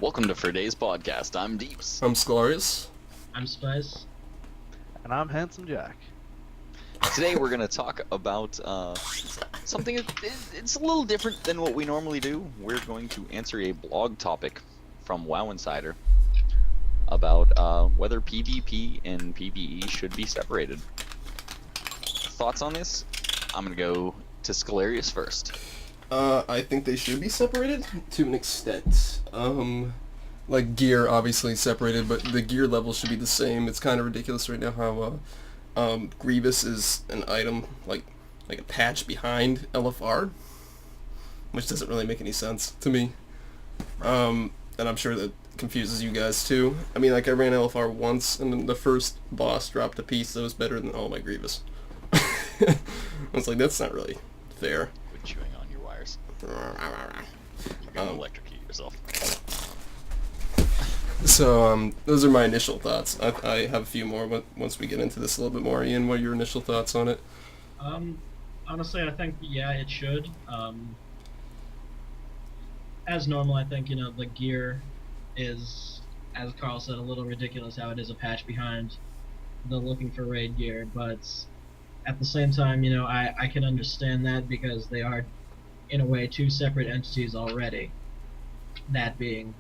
Welcome to Friday's podcast. I'm Deeps. I'm Scarius. I'm Spice. And I'm Handsome Jack. Today we're going to talk about something it's a little different than what we normally do. We're going to answer a blog topic from WoW Insider about whether PvP and PvE should be separated. Thoughts on this? I'm going to go to Scalarius first. I think they should be separated to an extent. Like gear obviously separated, but the gear levels should be the same. It's kind of ridiculous right now how Grievous is an item like a patch behind LFR, which doesn't really make any sense to me. And I'm sure that confuses you guys too. I mean, like I ran LFR once, and then the first boss dropped a piece that was better than all my Grievous. I was like, that's not really fair. Quit chewing on your wires. You're going to electrocute yourself. So, those are my initial thoughts. I have a few more, but once we get into this a little bit more, Ian, what are your initial thoughts on it? Honestly, I think, yeah, it should. As normal, I think, the gear is, as Carl said, a little ridiculous how it is a patch behind the looking for raid gear, but at the same time, I can understand that because they are, in a way, two separate entities already, that being.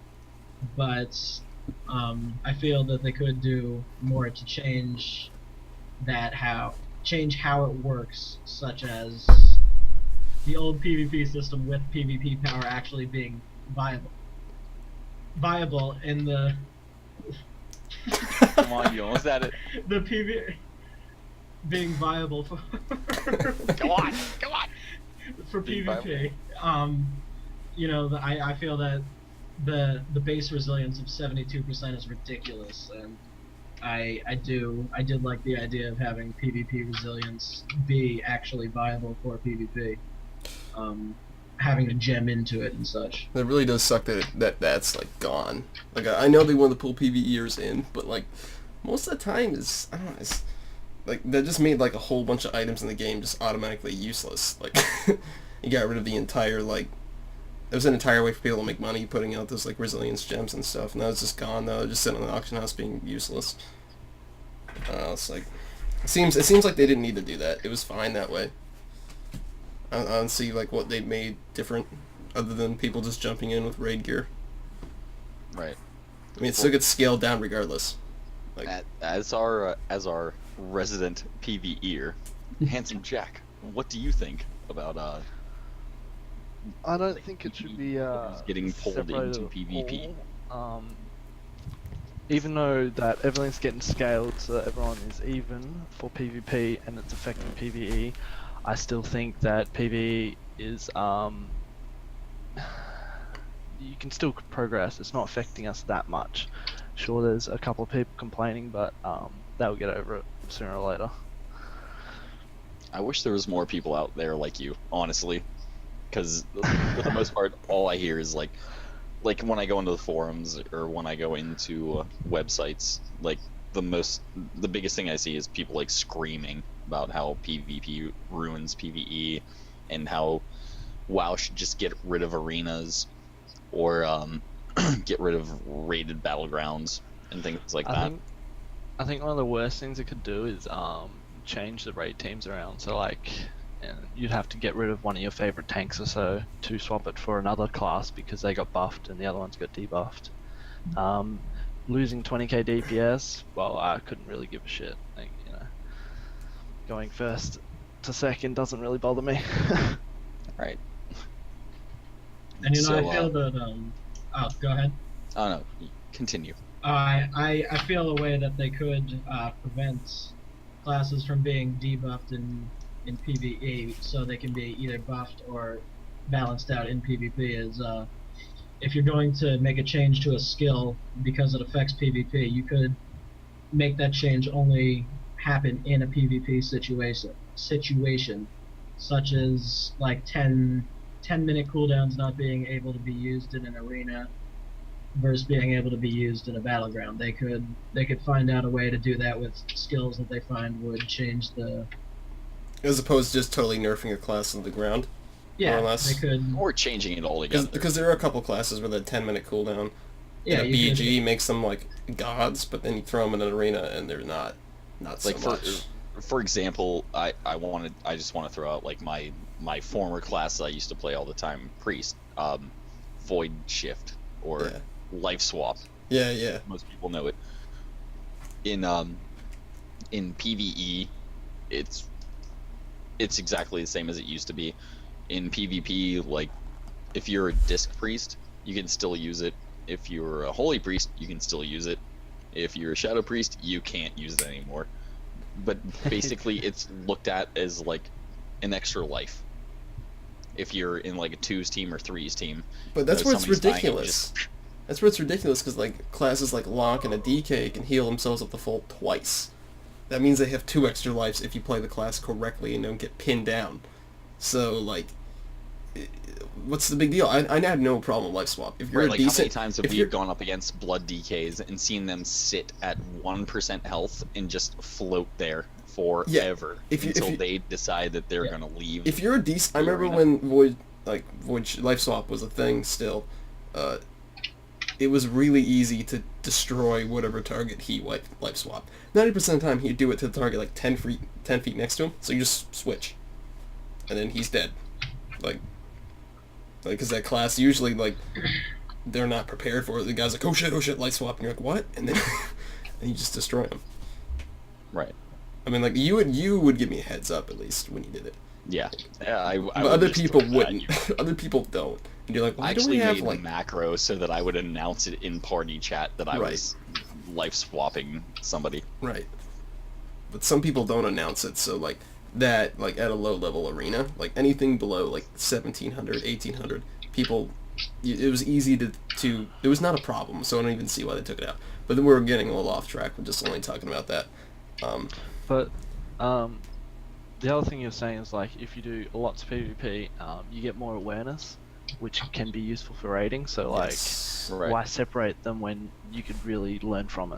But I feel that they could do more to change how it works, such as the old PvP system with PvP power actually being viable in the Come on, you almost had it. the PvP being viable for Come on. for Being PvP. I feel that the base resilience of 72% is ridiculous, and I did like the idea of having PvP resilience be actually viable for PvP, having a gem into it and such. It really does suck that's like gone. Like I know they want to pull PvEers in, but like most of the time is I don't know. It's like that just made like a whole bunch of items in the game just automatically useless. Like you got rid of the entire like. There was an entire way for people to make money putting out those like resilience gems and stuff, and now it's just gone. Now they're just sitting on the auction house being useless. It's like it seems like they didn't need to do that. It was fine that way. I don't see like what they made different, other than people just jumping in with raid gear. Right. I mean, it still gets scaled down regardless. Like As our resident PvEer, Handsome Jack, what do you think about I don't think it should be getting pulled separated into at PvP? all. Even though that everything's getting scaled so that everyone is even for PvP and it's affecting PvE, I still think that PvE is you can still progress. It's not affecting us that much. Sure, there's a couple of people complaining, but they'll get over it sooner or later. I wish there was more people out there like you, honestly. Because for the most part, all I hear is like when I go into the forums or when I go into websites, like the biggest thing I see is people like screaming about how PvP ruins PvE and how WoW should just get rid of arenas or get rid of rated battlegrounds and things like that. I think one of the worst things it could do is change the raid teams around. So like. And you'd have to get rid of one of your favorite tanks or so to swap it for another class because they got buffed and the other ones got debuffed. Losing 20k DPS, well, I couldn't really give a shit. Like, going first to second doesn't really bother me. Right. And I feel that oh, go ahead. Oh no, continue. I feel a way that they could prevent classes from being debuffed in PvE, so they can be either buffed or balanced out in PvP. Is if you're going to make a change to a skill because it affects PvP, you could make that change only happen in a PvP situation, such as like 10-minute cooldowns not being able to be used in an arena versus being able to be used in a battleground. They could find out a way to do that with skills that they find would change the. as opposed to just totally nerfing a class on the ground. Yeah, more or less. they could. Or changing it all together. Because there are a couple classes with a 10-minute cooldown, Yeah, in a you BG makes them like gods, but then you throw them in an arena and they're not so Like much. for example, I just want to throw out like my former class that I used to play all the time, priest, void shift or Yeah. life swap. Yeah. Most people know it. In PvE, it's exactly the same as it used to be. In PvP, like if you're a disc priest, you can still use it. If you're a holy priest, you can still use it. If you're a shadow priest, you can't use it anymore. But basically, it's looked at as like an extra life. If you're in like a 2s team or 3s team, But that's you know, where it's somebody's dying, you ridiculous. That's where it's ridiculous because like classes like Locke and a DK can heal themselves up the full twice. That means they have 2 extra lives if you play the class correctly and don't get pinned down. So like, what's the big deal? I had no problem with life swap. If you're Right, a like how many decent, times have if we you're gone up against blood DKs and seen them sit at 1% health and just float there forever until they decide that they're gonna leave? if you're a decent, I remember arena. when Void life swap was a thing still. It was really easy to destroy whatever target he life swap. 90% of the time he'd do it to the target like 10 feet next to him, so you just switch, and then he's dead. Like, because that class usually like they're not prepared for it. The guy's like, oh shit, life swap, and you're like, what? And then and you just destroy him. Right. I mean, like you would give me a heads up at least when you did it. Yeah. I But would other just people throw that at you. wouldn't. Other people don't. And you're like, I why do actually we have made like a macro so that I would announce it in party chat that I Right. was life swapping somebody. right? But some people don't announce it, so like that, like at a low level arena, like anything below like 1700, 1800, people, it was easy to it was not a problem. So I don't even see why they took it out. But then we're getting a little off track. We're just only talking about that. But the other thing you're saying is like if you do lots of PvP, you get more awareness, which can be useful for raiding. So like, Yes. Right. why separate them when you could really learn from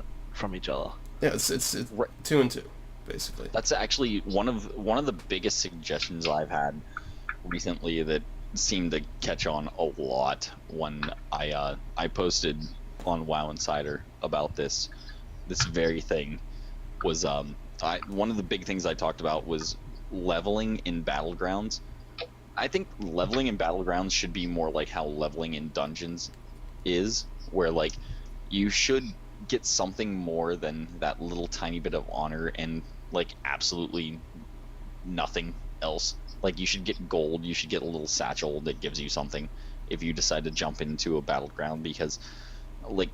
each other? Yeah, it's Right. 2 and 2, basically. That's actually one of the biggest suggestions I've had recently that seemed to catch on a lot when I posted on WoW Insider about this very thing was one of the big things I talked about was leveling in Battlegrounds. I think leveling in Battlegrounds should be more like how leveling in Dungeons is, where like you should get something more than that little tiny bit of honor and like absolutely nothing else. Like you should get gold, you should get a little satchel that gives you something if you decide to jump into a battleground, because like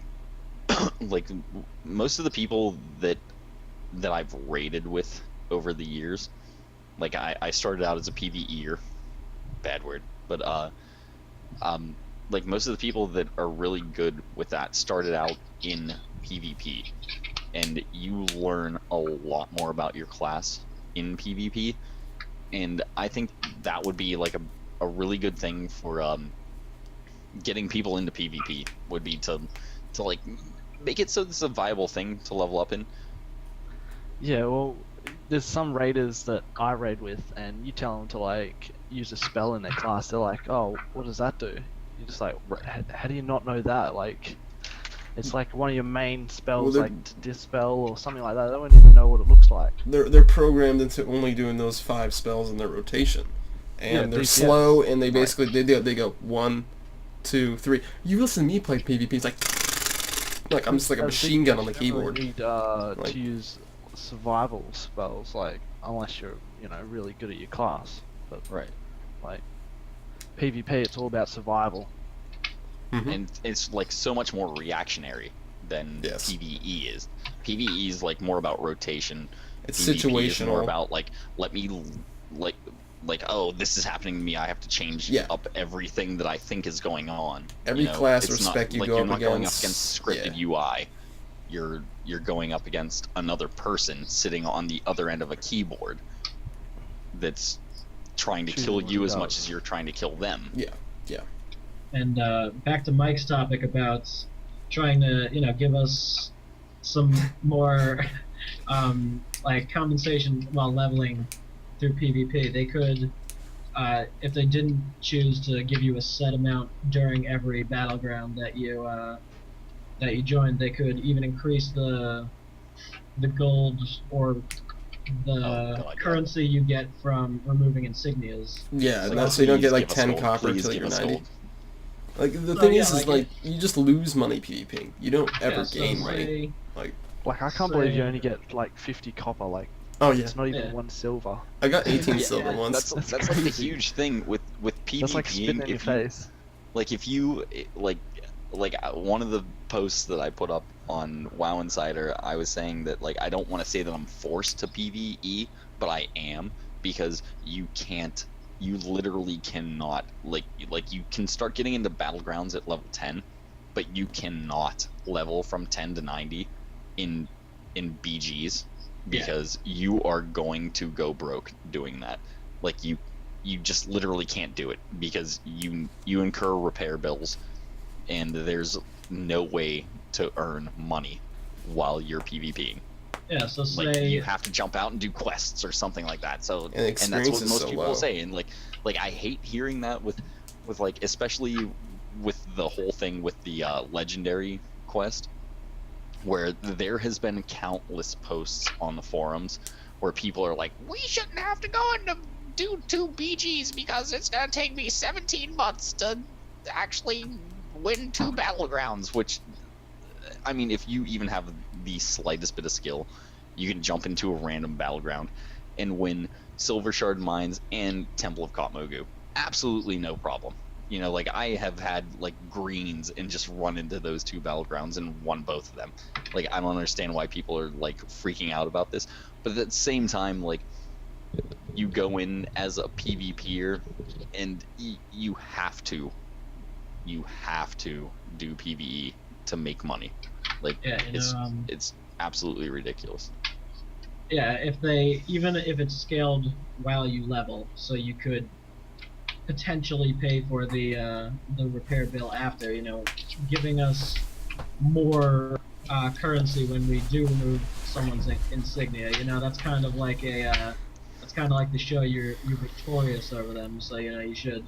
like most of the people that I've raided with over the years, like I started out as a PvEer, bad word, but like most of the people that are really good with that started out in PvP, and you learn a lot more about your class in PvP, and I think that would be like a really good thing for getting people into PvP, would be to like make it so it's a viable thing to level up in. Yeah, well, there's some raiders that I raid with, and you tell them to like use a spell in their class, they're like, oh, what does that do? You're just like, how do you not know that? Like, it's like one of your main spells, Well, like to dispel or something like that. They don't even know what it looks like. They're programmed into only doing those 5 spells in their rotation, and Yeah, they're DPS. slow, and they basically they go 1, 2, 3. You listen to me play PvP, it's like I'm just like a machine gun on the You don't really keyboard. need Like- to use survival spells, like unless you're really good at your class. But Right. like PvP, it's all about survival. Mhm. And it's like so much more reactionary than Yes. PvE is. PvE is like more about rotation. It's PvP is more situational. about like, let me like oh, this is happening to me, I have to change Yeah. up everything that I think is going on. Every class or it's not, spec you like, go you're up not going up against- against scripted UI. You're going up against another person sitting on the other end of a keyboard that's trying to Choosing kill what you it as much does. as you're trying to kill them. Yeah. And back to Mike's topic about trying to, give us some more like compensation while leveling through PvP. They could, if they didn't choose to give you a set amount during every battleground that you that you joined, they could even increase the gold or the Oh, God, yeah. currency you get from removing insignias. Yeah, Like, so you don't please get like give us 10 gold. copper Please till give you're us 90. gold. Like the So, thing yeah, is like, like you just lose money PvPing. You don't ever Yeah, so gain money. say, Like, Like I can't believe you say- only get like 50 copper. Like oh yeah, it's not even Yeah. 1 silver. I got 18 Yeah, silver once. That's That's like the crazy. huge thing with That's like spitting PvPing. in your If you face. like, if you like one of the posts that I put up on WoW Insider, I was saying that like I don't want to say that I'm forced to PvE, but I am, because you can't. You literally cannot like you can start getting into Battlegrounds at level 10, but you cannot level from 10 to 90 in BGs, because you are going to go broke doing that. Like you just literally can't do it, because you incur repair bills, and there's no way to earn money while you're PvPing. yeah, so Like say you have to jump out and do quests or something like that. So And and that's experience what is most so people low. will say. And like I hate hearing that with like, especially with the whole thing with the legendary quest, where there has been countless posts on the forums where people are like, we shouldn't have to go into do 2 BGs because it's gonna take me 17 months to actually win 2 Battlegrounds. Which, I mean, if you even have the slightest bit of skill, you can jump into a random battleground and win Silver Shard Mines and Temple of Kotmogu. Absolutely no problem. You know, like I have had like greens and just run into those 2 battlegrounds and won both of them. Like I don't understand why people are like freaking out about this, but at the same time, like you go in as a PvPer and you have to do PvE to make money. Like Yeah, you know, it's absolutely ridiculous. yeah, if they, even if it's scaled while you level, so you could potentially pay for the repair bill after, you know, giving us more currency when we do remove someone's insignia. You know, that's kind of like that's kind of like to show you're victorious over them. So you know, you should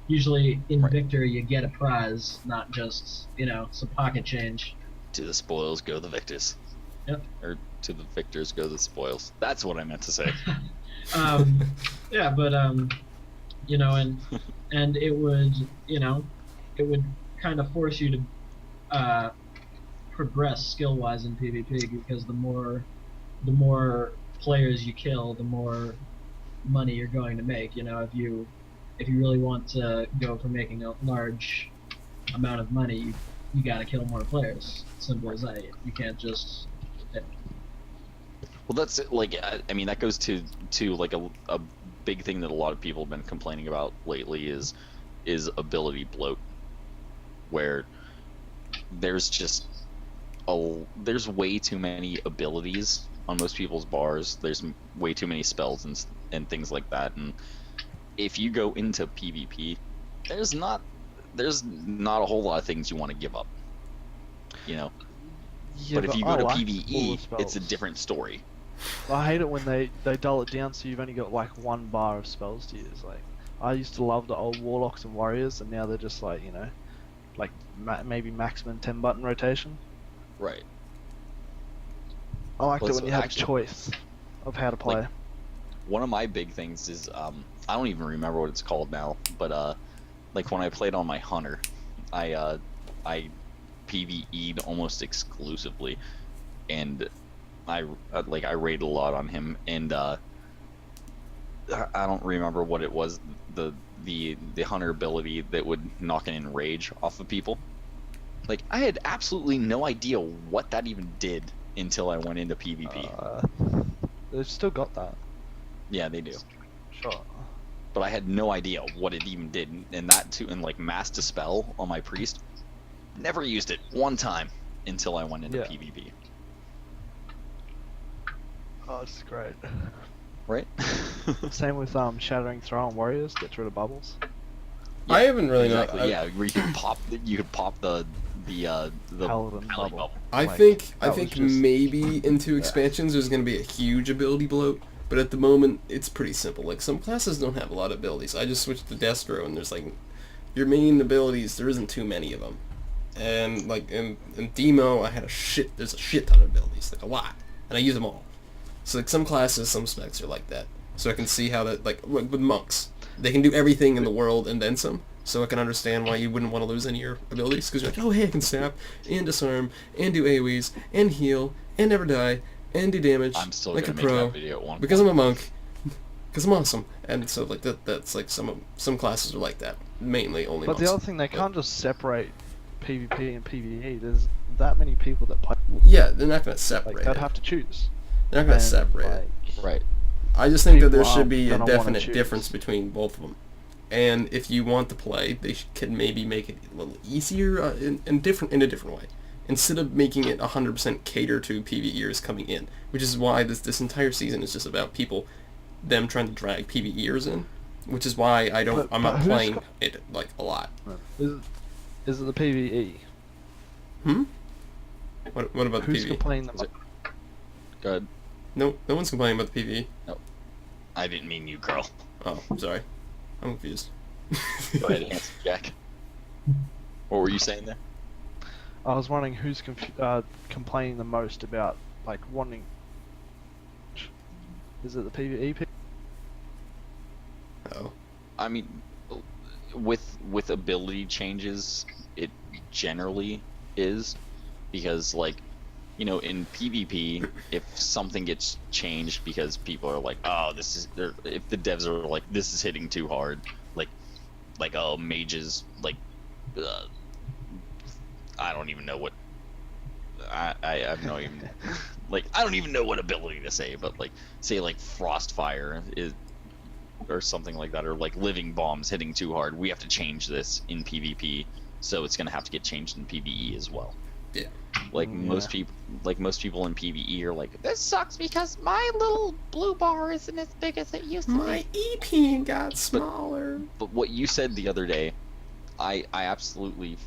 usually in Right. victory you get a prize, not just, you know, some pocket change. To the spoils go the victors. Yep. Or to the victors go the spoils. That's what I meant to say. Yeah, but you know, and it would, you know, it would kind of force you to progress skill-wise in PvP, because the more players you kill, the more money you're going to make. You know, if you really want to go for making a large amount of money, you got to kill more players. Simple as that. You can't just. Well, that's it. Like, I mean, that goes to like a big thing that a lot of people have been complaining about lately is ability bloat, where there's just there's way too many abilities on most people's bars. There's way too many spells and things like that. And if you go into PvP, there's not a whole lot of things you want to give up. You know. Yeah, but if you go I to like all PvE, the it's a spells. different story. I hate it when they dull it down so you've only got like 1 bar of spells to use. Like I used to love the old warlocks and warriors, and now they're just like, you know, like maybe maximum 10 button rotation. Right. I liked Well, it when you had actually, a choice of how to play. Like, one of my big things is I don't even remember what it's called now, but like when I played on my hunter, I PvE'd almost exclusively, and I raided a lot on him, and I don't remember what it was, the hunter ability that would knock an enrage off of people. Like I had absolutely no idea what that even did until I went into PvP. They've still got that. Yeah, they do. Sure. But I had no idea what it even did, and that too, and like mass dispel on my priest, never used it one time until I went into Yeah. PvP. Oh, it's great. Right? Same with shattering throw on warriors, gets rid of bubbles. I haven't really Exactly. known. Yeah, where you could pop the Paladin Paladin bubble. I Like, think that was just- maybe in 2 expansions there's going to be a huge ability bloat, but at the moment it's pretty simple. Like some classes don't have a lot of abilities. I just switched to Destro and there's like your main abilities, there isn't too many of them. And like in demo, I had there's a shit ton of abilities, like a lot, and I use them all. So like some classes, some specs are like that. So I can see how that, like with monks, they can do everything in the world and then some. So I can understand why you wouldn't want to lose any of your abilities, because you're like, oh hey, I can snap, and disarm, and do AoEs, and heal, and never die, and do damage, I'm still like a gonna make pro, that video at one because point. I'm a monk, because I'm awesome. And so like that's like some classes are like that, mainly only But monks. the other thing, they can't just separate PvP and PvE. There's that many people that play. Yeah, they're not going to separate Like, they'd it. have to choose. They're not going to And, separate it. like, Right. I just think that there people should aren't be a gonna wanna definite choose. difference between both of them. And if you want to play, they could maybe make it a little easier in a different way. Instead of making it 100% cater to PvEers coming in, which is why this entire season is just about them trying to drag PvEers in, which is why I'm not who's playing co- it like a lot. Is it the PvE? Hmm? What about the Who's PvE? complaining the Is it- Go ahead. No one's complaining about the PvE. I didn't mean you, girl. Oh, I'm sorry. I'm confused. Go ahead, handsome Jack. What were you saying there? I was wondering who's complaining the most about, like, wanting... Is it the PvE people? Oh. I mean, with ability changes, it generally is, because like, you know, in PvP, if something gets changed because people are like, oh, if the devs are like, this is hitting too hard, like oh, mages, like, I don't even know what. I have no even like I don't even know what ability to say, but like say like Frostfire is or something like that, or like living bombs hitting too hard. We have to change this in PvP, so it's gonna have to get changed in PvE as well. Yeah. Like most people in PvE are like, this sucks because my little blue bar isn't as big as it used to My be. EP got smaller. But what you said the other day, I absolutely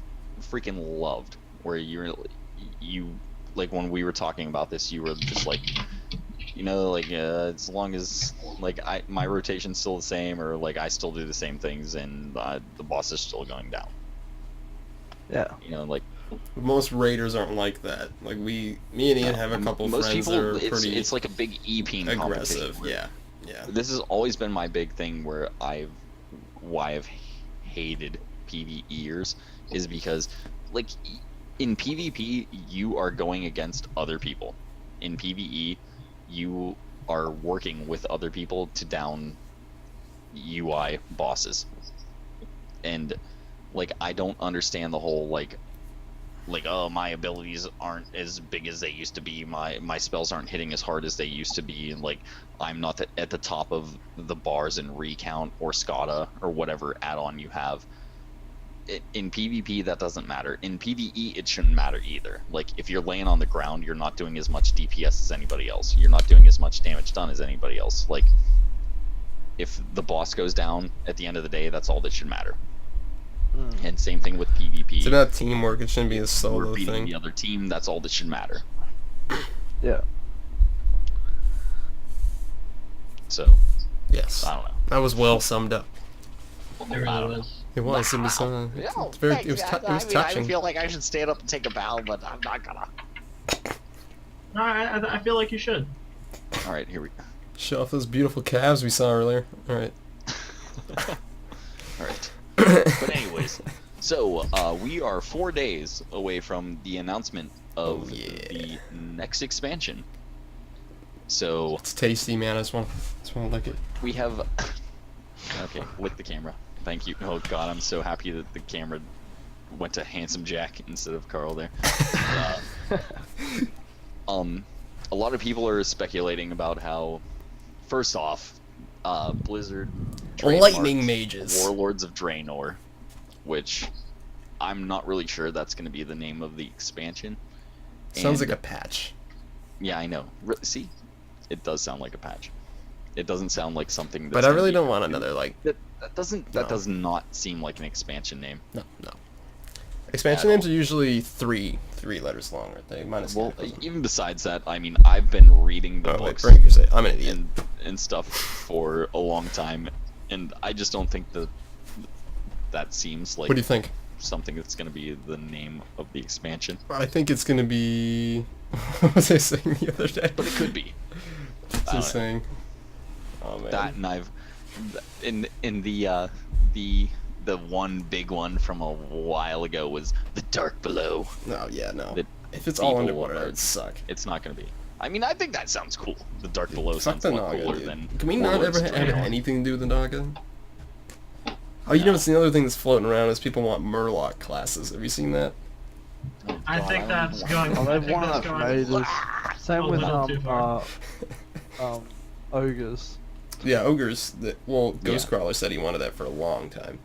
freaking loved, where you like when we were talking about this, you were just like, you know, like as long as like my rotation's still the same, or like I still do the same things, and the boss is still going down. Yeah. You know, like Most raiders aren't like that. Like me and Ian have a couple most friends people, that are pretty it's like a big EP aggressive. competition. Yeah. This has always been my big thing where why I've hated PvEers is because like in PvP you are going against other people. In PvE you are working with other people to down UI bosses. And like I don't understand the whole like oh, my abilities aren't as big as they used to be, my spells aren't hitting as hard as they used to be, and like I'm not at the top of the bars in recount or SCADA or whatever add-on you have. In PvP that doesn't matter. In PvE it shouldn't matter either. Like if you're laying on the ground, you're not doing as much DPS as anybody else, you're not doing as much damage done as anybody else. Like if the boss goes down at the end of the day, that's all that should matter. And same thing with PvP. It's about teamwork. It shouldn't be a We're solo beating thing. the other team, that's all that should matter. Yeah. So Yes. I don't know. That was well summed up. It really I don't know. was. It was. It was. It's very. It was. It was touching. I feel like I should stand up and take a bow, but I'm not gonna. No, I feel like you should. All right, here we go. Show off those beautiful calves we saw earlier. All right. All right. But anyways, so we are 4 days away from the announcement of the next expansion. So It's tasty, man. I just want to lick it. we have. Okay, lick the camera. Thank you. Oh God, I'm so happy that the camera went to handsome Jack instead of Carl there. A lot of people are speculating about how, first off, Blizzard Lightning trademarked mages. Warlords of Draenor, which I'm not really sure that's going to be the name of the expansion. Sounds And- like a patch. Yeah, I know. See, it does sound like a patch. It doesn't sound like something. That's But I gonna really be- don't want another like. That doesn't. That No. does not seem like an expansion name. No. Expansion At names are usually three letters long, aren't they? Minus. Well, Cataclysm. even besides that, I mean, I've been reading the Oh wait, books Burning Crusade. I'm an idiot. and stuff for a long time, and I just don't think that seems like What do you think? something that's going to be the name of the expansion. I think it's gonna be. What was I saying the other day? But it could be. What was I saying? Oh man. That, and I've in the one big one from a while ago was the Dark Below. No, yeah, no. That If it's all people underwater, that are- would suck. It's not going to be. I mean, I think that sounds cool. The Dark Below Fuck sounds the a lot Naga, cooler dude. than. Can we not Warlords ever have 3. anything to do with the Naga? Oh, you know what's the other thing that's floating around is people want Murloc classes. Have you seen that? Oh, I God, think don't that's even going. Oh, I they've think won that's it going. raiders. Same Oh, with no, too far. ogres. Yeah, ogres. Well, Yeah. Ghostcrawler said he wanted that for a long time.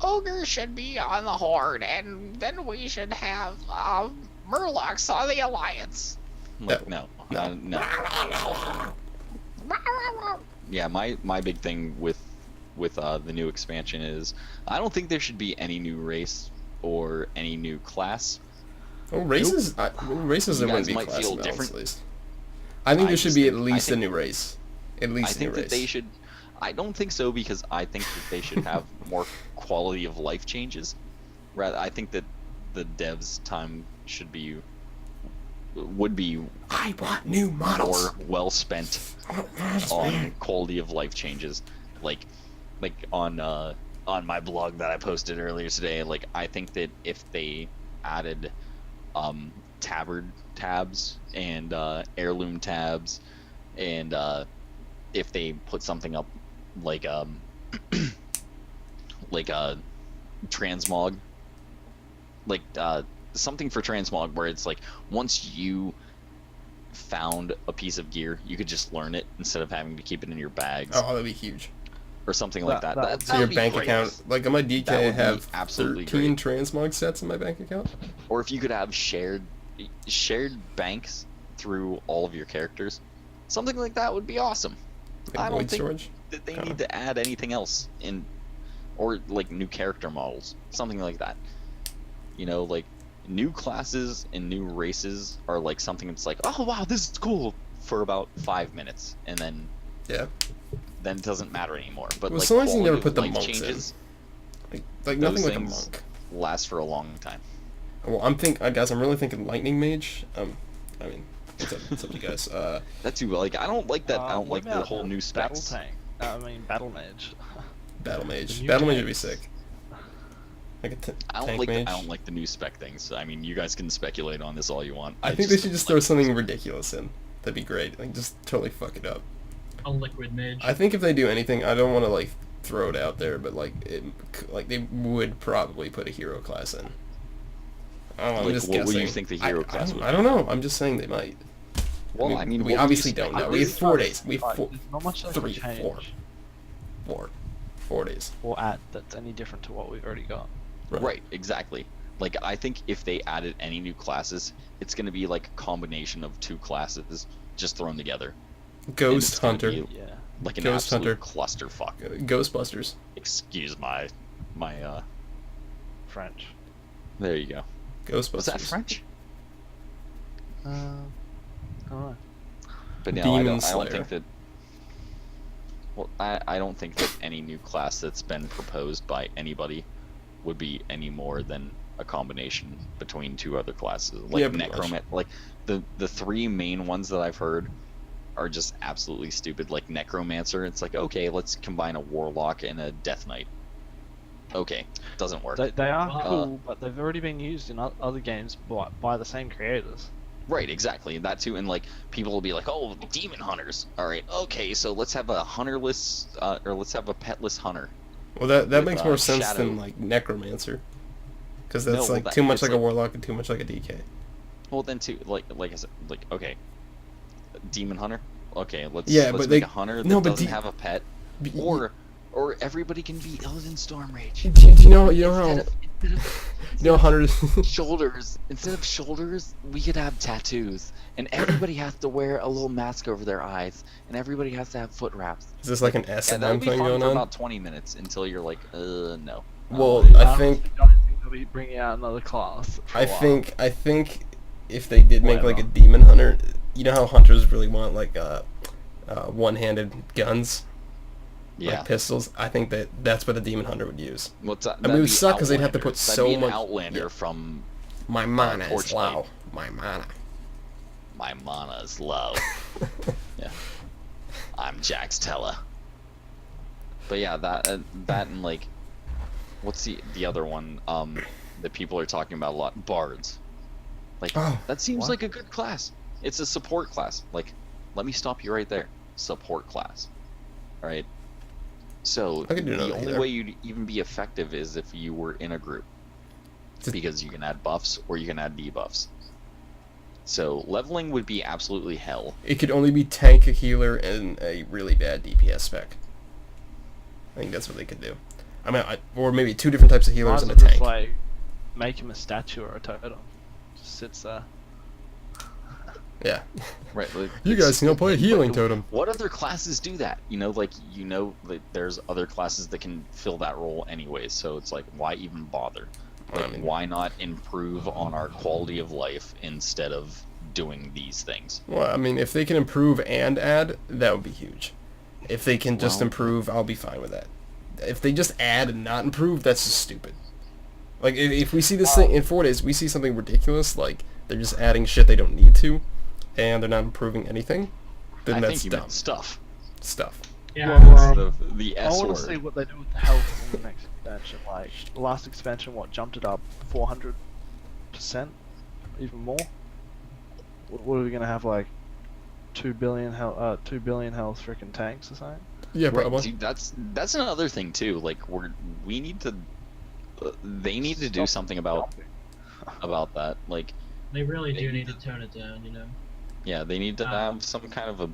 Ogres should be on the Horde, and then we should have Murlocs on the Alliance. Like, no. No. Yeah, my big thing with the new expansion is I don't think there should be any new race or any new class. Oh, races. Races You there wouldn't guys be might class feel balance, different. at least. I think I there should just be at think- I least a think- new race. At least I a think new that race. they should. I don't think so because I think that they should have more quality of life changes. Rather, I think that the devs' time would be I want new models. more well spent on quality of life changes, like on my blog that I posted earlier today. Like, I think that if they added tabard tabs and heirloom tabs, and if they put something up like like transmog, like something for transmog where it's like once you found a piece of gear, you could just learn it instead of having to keep it in your bags Oh, that'd be huge. or something like that. That- So your would be bank great. account, like on my That DK, I would be have absolutely 13 great. transmog sets in my bank account. Or if you could have shared banks through all of your characters, something like that would be awesome. Like I don't void think storage. that they Kinda. need to add anything else in, or like new character models, something like that. You know, like new classes and new races are like something that's like, oh wow, this is cool for about 5 minutes, and then Yeah. it doesn't matter anymore. But Well, like as long as you quality never of put the life monks in. changes Like Those nothing like a things- monk. last for a long time. Well, guys, I'm really thinking lightning mage. I mean, it's up to you guys. That too, like I don't like that. I don't What like the about whole new battle specs. tank. Battle mage. battle mage. The new Battle mage would be tanks. sick. Like a I don't tank like mage. I don't like the new spec things. I mean, you guys can speculate on this all you want. I think they should just throw something ridiculous in. That'd be great. Like just totally fuck it up. A liquid mage. I think if they do anything, I don't want to like throw it out there, but like they would probably put a hero class in. I don't know, I'm Like, just what would you guessing. think the hero class would I don't know. I'm just saying they might. Well, I mean, we what would obviously you don't spec know. it We as? have 4 days. We have Like, four, there's not much they three, can change four. 4 days. or add that's any different to what we've already got. Right, exactly. Like I think if they added any new classes, it's gonna be like a combination of 2 classes just thrown together. And Ghost it's gonna Hunter. be Yeah. like an Ghost absolute Hunter. clusterfuck. Ghostbusters. Excuse my French. There you go. Ghostbusters. Was that French? I don't know. But no, Demon I don't Slayer. think that. Well, I don't think that any new class that's been proposed by anybody would be any more than a combination between 2 other classes. Like Yeah, pretty much. Necromancer, like the 3 main ones that I've heard are just absolutely stupid. Like Necromancer, it's like, okay, let's combine a Warlock and a Death Knight. Okay, doesn't work. They are Well, cool, but they've already been used in other games by the same creators. Right, exactly. That too, and like people will be like, "Oh, demon hunters." All right, okay, so let's have a hunterless, or let's have a petless hunter. Well, that with, makes more sense Shadow. than like Necromancer, because No, that's well, like that- too much it's like a like- warlock and too much like a DK. Well, then too, like I said, like okay, demon hunter. Okay, let's Yeah, let's but make they- a hunter that no, but doesn't de- have a pet, But or everybody can be Elden Stormrage. do you know how Instead of hunters? shoulders, instead of shoulders, we could have tattoos, and everybody has to wear a little mask over their eyes, and everybody has to have foot wraps. Is this like an Yeah, S and that'll M be thing fun going for on? about 20 minutes until you're like, no. Well, I I think don't think they'll be bringing out another class. For a while. I think if they did make like a Whatever. demon hunter, you know how hunters really want like one-handed guns. Yeah. like pistols, I think that's what a demon hunter would use. What's that? I mean, it would suck because they'd have to put That'd so be an much. Outlander yeah. from My mana is Torchlight. low. My mana. My mana is low. Yeah. I'm Jax Teller. But yeah, that and like, what's the other one? That people are talking about a lot. Bards. Like that seems what? like a good class. It's a support class. Like, let me stop you right there. Support class. All right. So I could do the another only healer. way you'd even be effective is if you were in a group, because you can add buffs or you can add debuffs. So leveling would be absolutely hell. It could only be tank, a healer, and a really bad DPS spec. I think that's what they could do. I mean, or maybe 2 different types of healers and a tank. Just like make him a statue or a totem. Just sits there. Yeah. Right. Like, You guys can play a healing but totem. What other classes do that? Like there's other classes that can fill that role anyways. So it's like, why even bother? Like, I mean- why not improve on our quality of life instead of doing these things? Well, I mean, if they can improve and add, that would be huge. If they can just Well- improve, I'll be fine with that. If they just add and not improve, that's just stupid. Like, if we see this thing in 4 days, we see something ridiculous, like they're just adding shit they don't need to, and they're not improving anything, then I that's think you dumb meant stuff. stuff. Yeah. Well, The I S want word. to see what they do with the health in the next expansion. Like the last expansion, what jumped it up 400%, even more. What are we gonna have, like 2 billion health, 2 billion health freaking tanks or something? Yeah, Right, probably. see, that's another thing too. Like we need to. They need to do something about that. Like, They really do need to tone it down, you know. yeah, they need to have some kind of a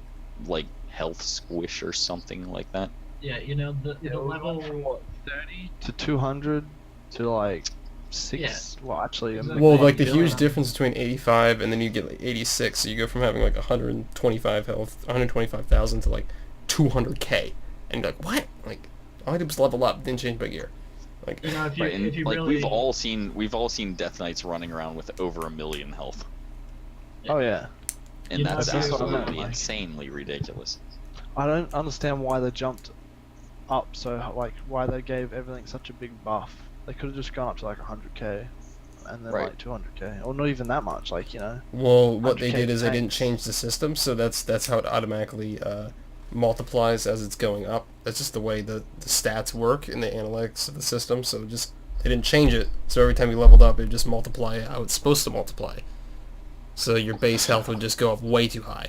like health squish or something like that. Yeah, you know the level. From what 30 to 200 to like 6. Yeah. Well, actually, Exactly. Well, like the Billion. huge difference between 85 and then you get like 86, so you go from having like 125 health, 125,000 to like 200k, and you're like, what? Like, all I did was level up, didn't change my gear. Like, You know, if you Right, and if you like really. we've all seen Death Knights running around with over 1 million health, oh yeah. and You know, that's that's what I meant, absolutely like- insanely ridiculous. I don't understand why they jumped up so, like, why they gave everything such a big buff. They could have just gone up to like 100k and then Right. like 200k, or not even that much. Like, you know. well, what they 100K did is they didn't tanks. change the system, so that's how it automatically multiplies as it's going up. That's just the way the stats work in the analytics of the system. So just they didn't change it. So every time you leveled up, it just multiply how it's supposed to multiply. So your base health would just go up way too high.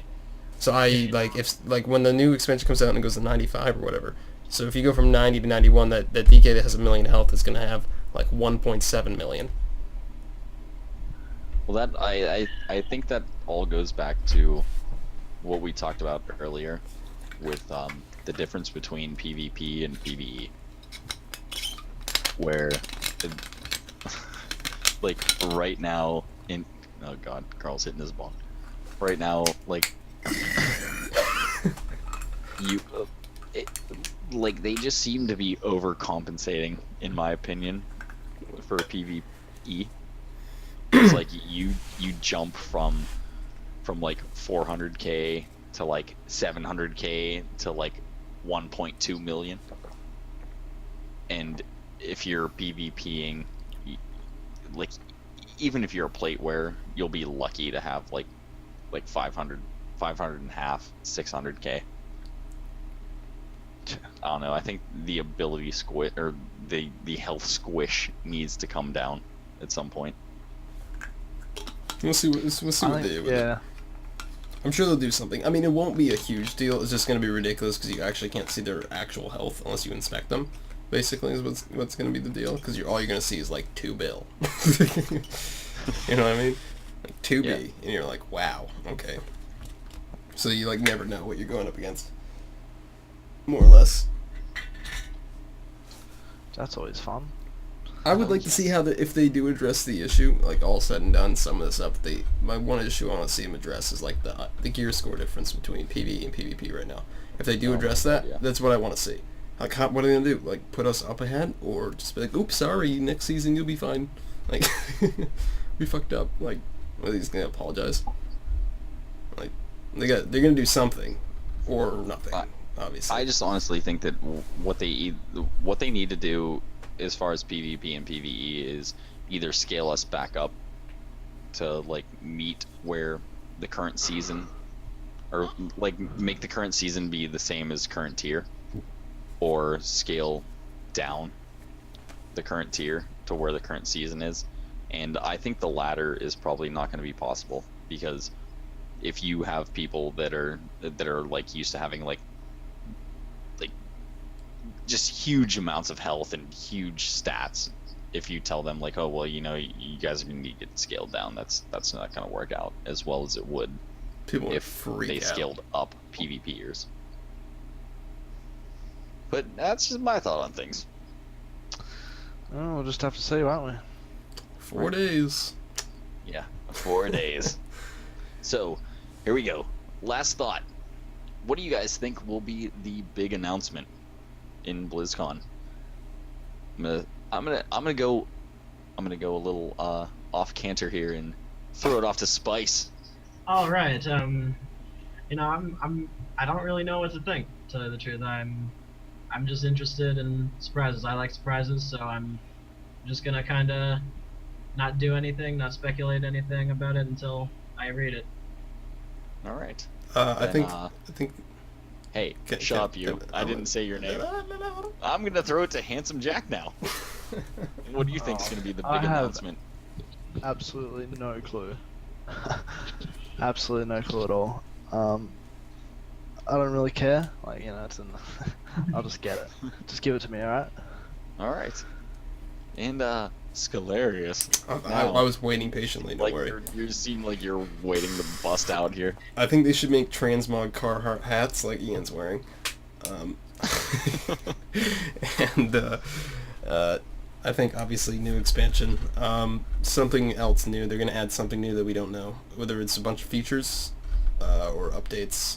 So if when the new expansion comes out and it goes to 95 or whatever. So if you go from 90 to 91, that DK that has 1 million health is going to have like 1.7 million. Well, that I think that all goes back to what we talked about earlier with the difference between PvP and PvE, where like right now oh god, Carl's hitting his bong. Right now, like you like they just seem to be overcompensating, in my opinion, for PvE. It's like you jump from like 400k to like 700k to like 1.2 million, and if you're PvPing, like even if you're a plate wearer, you'll be lucky to have like 500 and a half, 600k. I don't know. I think the ability squish or the health squish needs to come down at some point. We'll see what they do with it. Yeah. I'm sure they'll do something. I mean, it won't be a huge deal. It's just going to be ridiculous because you actually can't see their actual health unless you inspect them. Basically, is what's going to be the deal. Because all you're going to see is like 2 bill. You know what I mean? Like 2B, Yeah. and you're like, wow, okay. So you like never know what you're going up against, more or less. That's always fun. I would like to see how if they do address the issue, like all said and done, some of the stuff my one issue I want to see them address is like the gear score difference between PvE and PvP right now. If they do address that, yeah. that's what I want to see. Like, what are they gonna do? Like, put us up ahead, or just be like, oops, sorry, next season you'll be fine. Like, we fucked up. Like, are they just gonna apologize? Like, they're gonna do something, or nothing. obviously. I just honestly think that what they need to do as far as PvP and PvE is either scale us back up to like meet where the current season, or like make the current season be the same as current tier, or scale down the current tier to where the current season is. And I think the latter is probably not going to be possible, because if you have people that are like used to having like just huge amounts of health and huge stats, if you tell them like, oh well, you guys are going to need to get scaled down, that's not going to work out as well as it would People would if freak they out. scaled up PvPers. But that's just my thought on things. Oh, we'll just have to see, won't we? 4 days. Yeah, 4 days. So, here we go. Last thought. What do you guys think will be the big announcement in BlizzCon? I'm gonna go a little off canter here and throw it off to Spice. All right. I don't really know what to think. To tell you the truth, I'm just interested in surprises. I like surprises, so I'm just gonna kind of not do anything, not speculate anything about it until I read it. All right. I Then, think. Hey, shut up, you. I didn't say your name. No. I'm gonna throw it to Handsome Jack now. What do you think is gonna be the I big have- announcement? Absolutely no clue. Absolutely no clue at all. I don't really care. Like, it's in I'll just get it. Just give it to me, alright? All right. And Scalarius. I was waiting patiently. Don't Like worry. you seem like you're waiting to bust out here. I think they should make transmog Carhartt hats like Ian's wearing. And I think obviously new expansion. Something else new. They're gonna add something new that we don't know. Whether it's a bunch of features, or updates,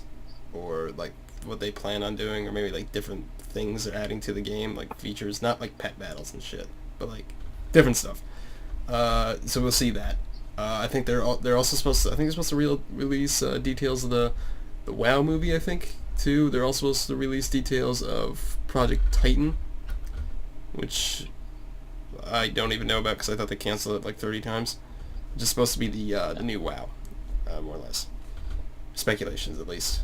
or like what they plan on doing, or maybe like different things they're adding to the game, like features, not like pet battles and shit, but like different stuff. So we'll see that. I think they're also supposed to. I think they're supposed to release details of the WoW movie. I think too. They're also supposed to release details of Project Titan, which I don't even know about because I thought they canceled it like 30 times. It's just supposed to be the new WoW, more or less. Speculations, at least.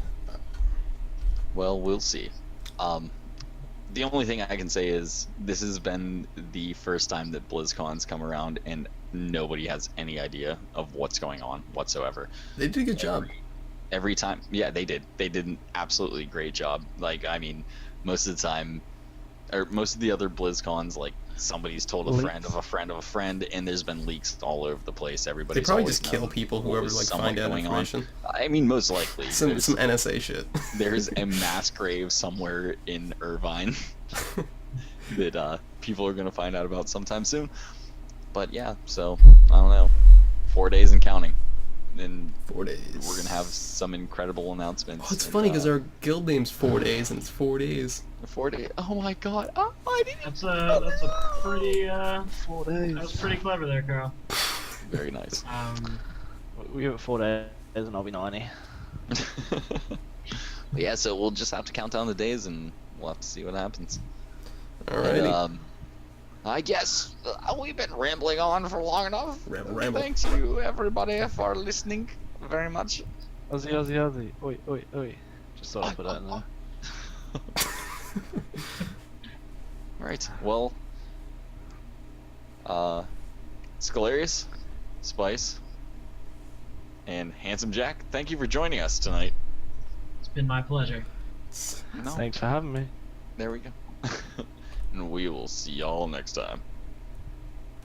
Well, we'll see. The only thing I can say is this has been the first time that BlizzCon's come around and nobody has any idea of what's going on whatsoever. They did a good job. Every time, yeah, they did. They did an absolutely great job. Like, I mean, most of the time, or most of the other BlizzCons, like, somebody's told a friend of a friend of a friend, and there's been leaks all over the place. They Everybody's probably always just kill known people, what whoever was like somewhat find out going on. information. I mean, most likely. Some There's- NSA shit. There's a mass grave somewhere in Irvine that people are going to find out about sometime soon. But yeah, so, I don't know. 4 days and counting. And 4 days. we're going to have some incredible announcements. Oh, it's and, funny because our guild name's 4 days, and it's 4 days. 4 days. Oh my god. Oh, I didn't. That's a pretty 4 days. that was pretty clever there, Carl. Very nice. We give it 4 days and I'll be 90. But yeah, so we'll just have to count down the days and we'll have to see what happens. Alrighty. And, I guess we've been rambling on for long enough. Ramble. Thanks you everybody for listening very much. Ozzy. Oi. Just thought I'd put that in there. Alright, well, Scalarius, Spice, and Handsome Jack, thank you for joining us tonight. It's been my pleasure. No, Thanks for having me. there we go. And we will see y'all next time.